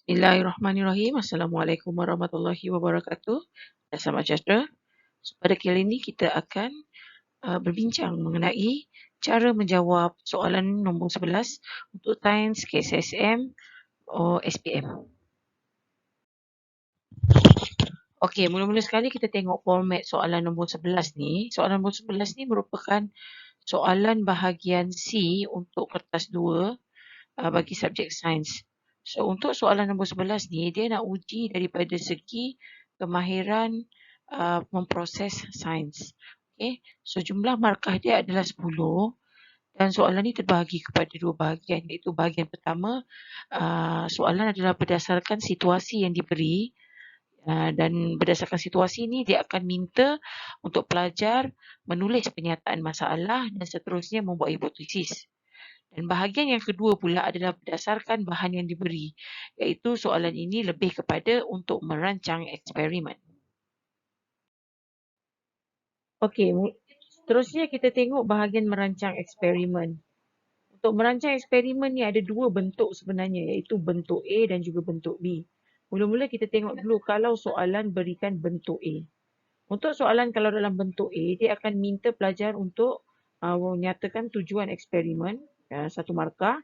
Bismillahirrahmanirrahim. Assalamualaikum warahmatullahi wabarakatuh. Selamat sejahtera. Pada kali ini kita akan berbincang mengenai cara menjawab soalan nombor 11 untuk sains KSSM atau SPM. Okey, mula-mula sekali kita tengok format soalan nombor 11 ni. Soalan nombor 11 ni merupakan soalan bahagian C untuk kertas 2 bagi subjek sains. So, untuk soalan nombor 11 ni, dia nak uji daripada segi kemahiran memproses sains. Okay. So, jumlah markah dia adalah 10 dan soalan ni terbahagi kepada dua bahagian, iaitu bahagian pertama, soalan adalah berdasarkan situasi yang diberi dan berdasarkan situasi ni dia akan minta untuk pelajar menulis pernyataan masalah dan seterusnya membuat hipotesis. Dan bahagian yang kedua pula adalah berdasarkan bahan yang diberi, iaitu soalan ini lebih kepada untuk merancang eksperimen. Okey, seterusnya kita tengok bahagian merancang eksperimen. Untuk merancang eksperimen ni ada dua bentuk sebenarnya, iaitu bentuk A dan juga bentuk B. Mula-mula kita tengok dulu kalau soalan berikan bentuk A. Untuk soalan kalau dalam bentuk A, dia akan minta pelajar untuk menyatakan tujuan eksperimen, satu markah.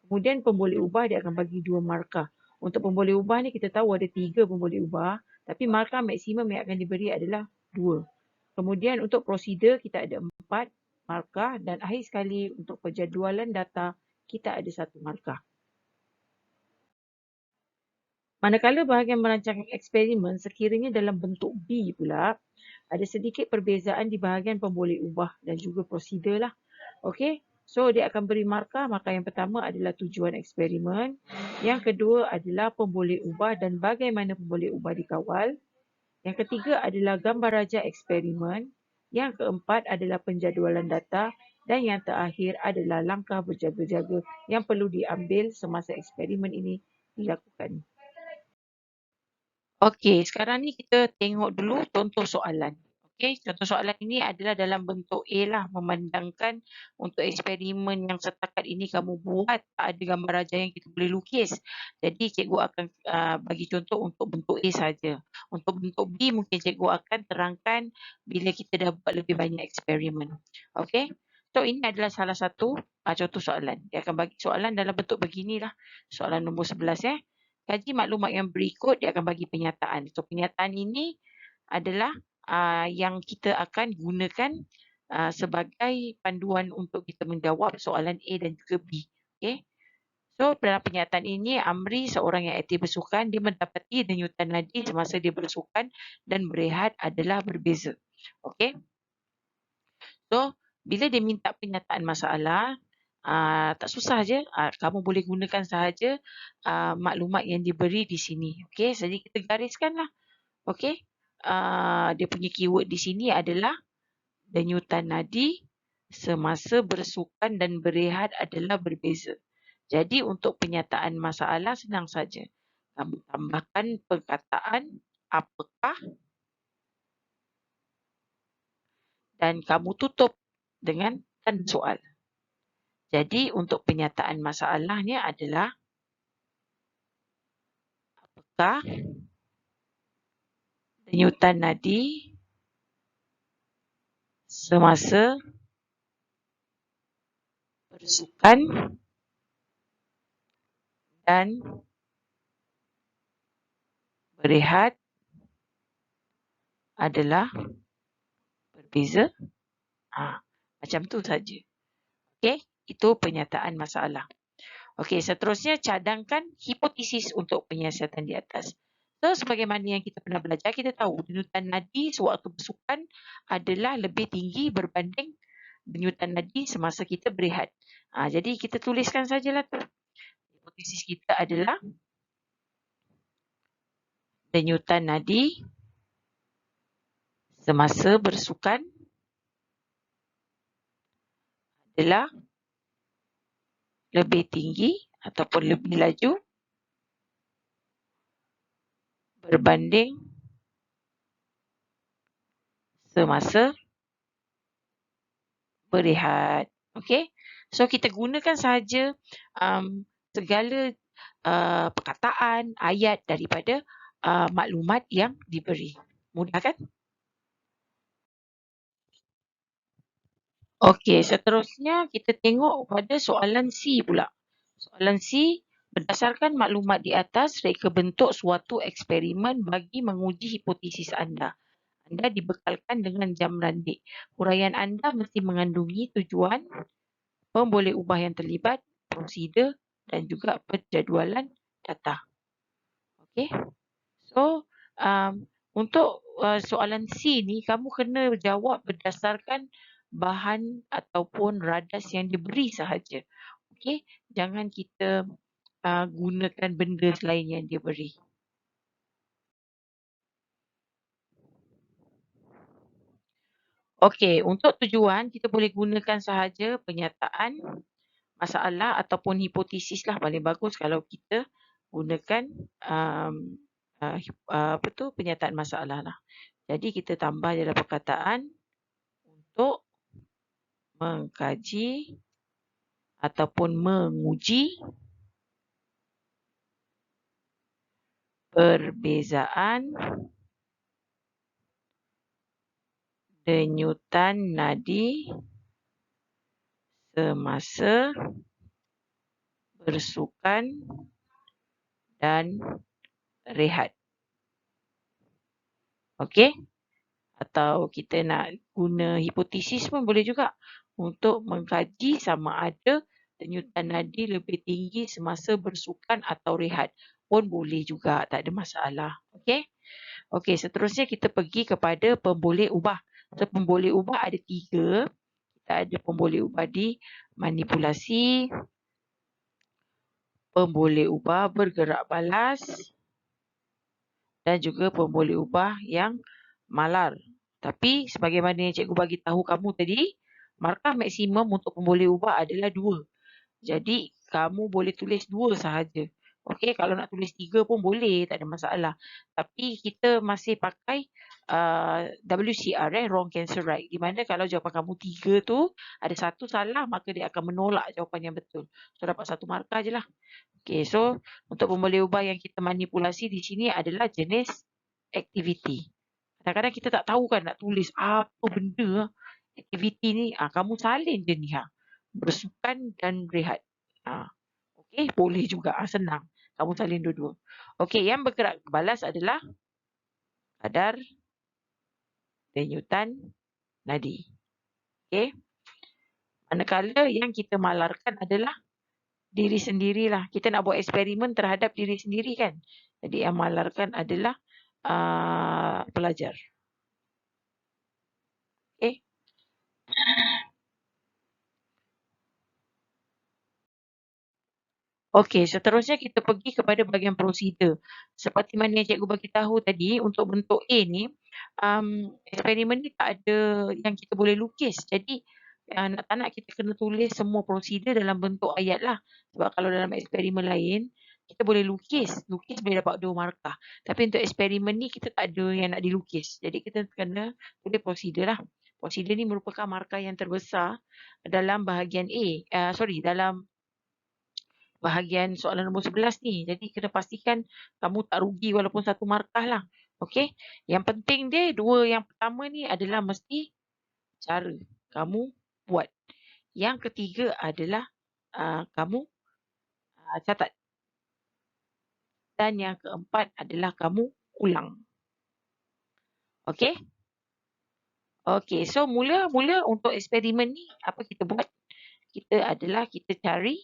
Kemudian pemboleh ubah dia akan bagi 2 markah. Untuk pemboleh ubah ni kita tahu ada 3 pemboleh ubah, tapi markah maksimum yang akan diberi adalah 2. Kemudian untuk prosedur kita ada 4 markah dan akhir sekali untuk penjadualan data kita ada 1 markah. Manakala bahagian merancang eksperimen sekiranya dalam bentuk B pula, ada sedikit perbezaan di bahagian pemboleh ubah dan juga prosedur lah. Okey, so dia akan beri markah. Markah yang pertama adalah tujuan eksperimen. Yang kedua adalah pemboleh ubah dan bagaimana pemboleh ubah dikawal. Yang ketiga adalah gambar raja eksperimen. Yang keempat adalah penjadualan data. Dan yang terakhir adalah langkah berjaga-jaga yang perlu diambil semasa eksperimen ini dilakukan. Okey, sekarang ni kita tengok dulu contoh soalan. Okey, contoh soalan ini adalah dalam bentuk A lah, memandangkan untuk eksperimen yang setakat ini kamu buat tak ada gambar raja yang kita boleh lukis. Jadi cikgu akan bagi contoh untuk bentuk A saja. Untuk bentuk B mungkin cikgu akan terangkan bila kita dah buat lebih banyak eksperimen. Okey. So ini adalah salah satu contoh soalan. Dia akan bagi soalan dalam bentuk beginilah. Soalan nombor 11 Kaji maklumat yang berikut, dia akan bagi pernyataan. So, pernyataan ini adalah yang kita akan gunakan sebagai panduan untuk kita menjawab soalan A dan juga B. Okay. So, dalam pernyataan ini, Amri seorang yang aktif bersukan, dia mendapati denyutan nadi semasa dia bersukan dan berehat adalah berbeza. Okay. So, bila dia minta pernyataan masalah, tak susah je. Kamu boleh gunakan sahaja maklumat yang diberi di sini. Okey, jadi kita gariskanlah. Okey. Dia punya keyword di sini adalah denyutan nadi semasa bersukan dan berehat adalah berbeza. Jadi untuk pernyataan masalah senang saja. Kamu tambahkan perkataan apakah dan kamu tutup dengan tanda soal. Jadi untuk pernyataan masalahnya adalah apakah denyutan nadi semasa bersukan dan berehat adalah berbeza. Macam tu saja. Okey, itu pernyataan masalah. Okey, seterusnya cadangkan hipotesis untuk penyiasatan di atas. So, sebagaimana yang kita pernah belajar, kita tahu denyutan nadi sewaktu bersukan adalah lebih tinggi berbanding denyutan nadi semasa kita berehat. Jadi kita tuliskan sajalah tu. Hipotesis kita adalah denyutan nadi semasa bersukan adalah lebih tinggi ataupun lebih laju berbanding semasa berehat. Okey. So kita gunakan sahaja segala perkataan, ayat daripada maklumat yang diberi. Mudah kan? Okey, seterusnya kita tengok pada soalan C pula. Soalan C, berdasarkan maklumat di atas, reka bentuk suatu eksperimen bagi menguji hipotesis anda. Anda dibekalkan dengan jam randik. Huraian anda mesti mengandungi tujuan, pemboleh ubah yang terlibat, prosedur dan juga penjadualan data. Okey. So, untuk soalan C ni, kamu kena jawab berdasarkan bahan ataupun radas yang diberi sahaja. Okey, jangan kita gunakan benda selain yang dia beri. Okey, untuk tujuan kita boleh gunakan sahaja pernyataan, masalah ataupun hipotesis lah paling bagus kalau kita gunakan pernyataan masalah lah. Jadi kita tambah dalam perkataan untuk mengkaji ataupun menguji perbezaan denyutan nadi semasa bersukan dan rehat. Okey? Atau kita nak guna hipotesis pun boleh juga untuk mengkaji sama ada denyutan nadi lebih tinggi semasa bersukan atau rehat. Pun boleh juga, tak ada masalah. Okey? Okey, seterusnya kita pergi kepada pemboleh ubah. So, pemboleh ubah ada 3. Kita ada pemboleh ubah di manipulasi, pemboleh ubah bergerak balas dan juga pemboleh ubah yang malar. Tapi sebagaimana yang cikgu bagi tahu kamu tadi, markah maksimum untuk pemboleh ubah adalah 2. Jadi kamu boleh tulis 2 sahaja. Okey, kalau nak tulis 3 pun boleh, tak ada masalah. Tapi kita masih pakai WCR, wrong cancel right. Di mana kalau jawapan kamu 3 tu ada satu salah, maka dia akan menolak jawapan yang betul. So dapat 1 markah je lah. Okey, so untuk pemboleh ubah yang kita manipulasi di sini adalah jenis aktiviti. Kadang-kadang kita tak tahu kan nak tulis apa benda aktiviti ni. Kamu salin je ni. Bersukan dan rehat. Okey, boleh juga. Senang. Kamu salin dua-dua. Okey, yang bergerak balas adalah kadar denyutan nadi. Okey. Manakala yang kita malarkan adalah diri sendirilah. Kita nak buat eksperimen terhadap diri sendiri kan. Jadi yang malarkan adalah pelajar. Okey. Okey, seterusnya kita pergi kepada bahagian prosedur. Seperti mana yang cikgu bagi tahu tadi, untuk bentuk A ni, eksperimen ni tak ada yang kita boleh lukis. Jadi, nak tak nak kita kena tulis semua prosedur dalam bentuk ayat lah. Sebab kalau dalam eksperimen lain, kita boleh lukis. Lukis boleh dapat 2 markah. Tapi untuk eksperimen ni, kita tak ada yang nak dilukis. Jadi, kita kena tulis prosedur lah. Prosedur ni merupakan markah yang terbesar dalam bahagian A. Dalam bahagian soalan nombor 11 ni. Jadi kena pastikan kamu tak rugi walaupun 1 markah lah. Okey. Yang penting dia 2 yang pertama ni adalah mesti cara kamu buat. Yang ketiga adalah kamu catat. Dan yang keempat adalah kamu ulang. Okey. Okey. So mula-mula untuk eksperimen ni apa kita buat? Kita cari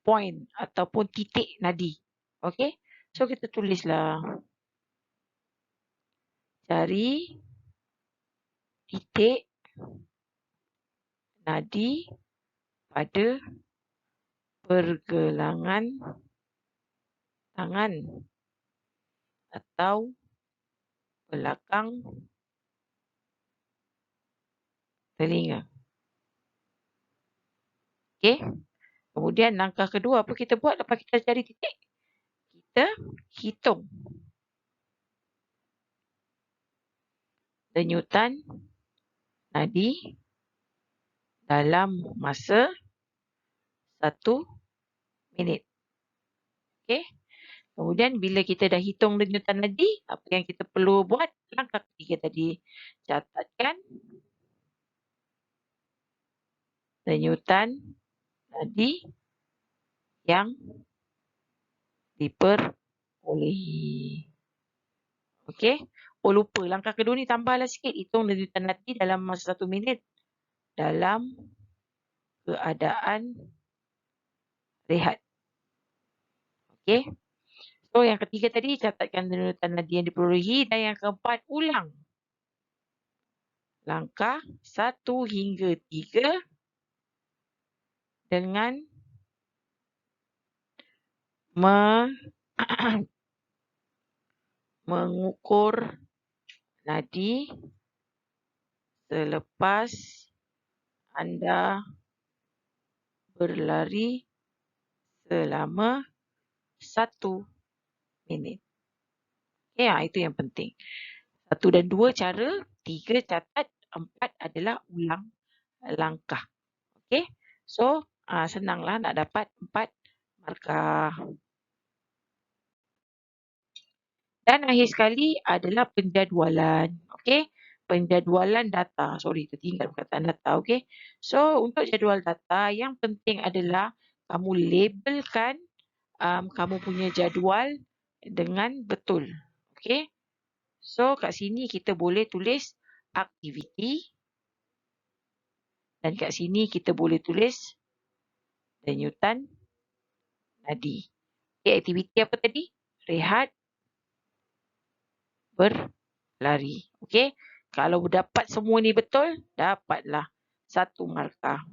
point ataupun titik nadi. Okey. So kita tulislah cari titik nadi pada pergelangan tangan atau belakang telinga. Okey. Kemudian langkah kedua apa kita buat lepas kita cari titik? Kita hitung denyutan nadi dalam masa 1 minit. Okey. Kemudian bila kita dah hitung denyutan nadi, apa yang kita perlu buat? Langkah ketiga tadi. Catatkan denyutan nadi yang diperolehi. Okey. Oh lupa, langkah kedua ni tambahlah sikit. Hitung denyutan nadi dalam masa 1 minit dalam keadaan rehat. Okey. So yang ketiga tadi catatkan denyutan nadi yang diperolehi, dan yang keempat ulang langkah 1 hingga 3 dengan mengukur nadi selepas anda berlari selama 1 minit. Ya, itu yang penting. 1 dan 2 cara, 3 catat, 4 adalah ulang langkah. Okey. So, senanglah nak dapat 4 markah. Dan akhir sekali adalah penjadualan. Okey. Penjadualan data. Sorry, tertinggal perkataan data. Okey. So, untuk jadual data, yang penting adalah kamu labelkan kamu punya jadual dengan betul. Okey. So, kat sini kita boleh tulis aktiviti. Dan kat sini kita boleh tulis denyutan nadi. Okay, aktiviti apa tadi? Rehat, berlari. Okey. Kalau dapat semua ni betul, dapatlah 1 markah.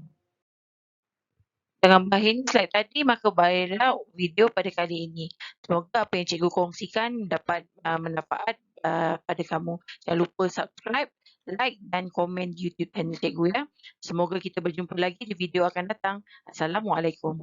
Dengan bahagian slide tadi, maka berakhirlah video pada kali ini. Semoga apa yang cikgu kongsikan dapat manfaat pada kamu. Jangan lupa subscribe, like dan komen YouTube channel cikgu ya. Semoga kita berjumpa lagi di video akan datang. Assalamualaikum.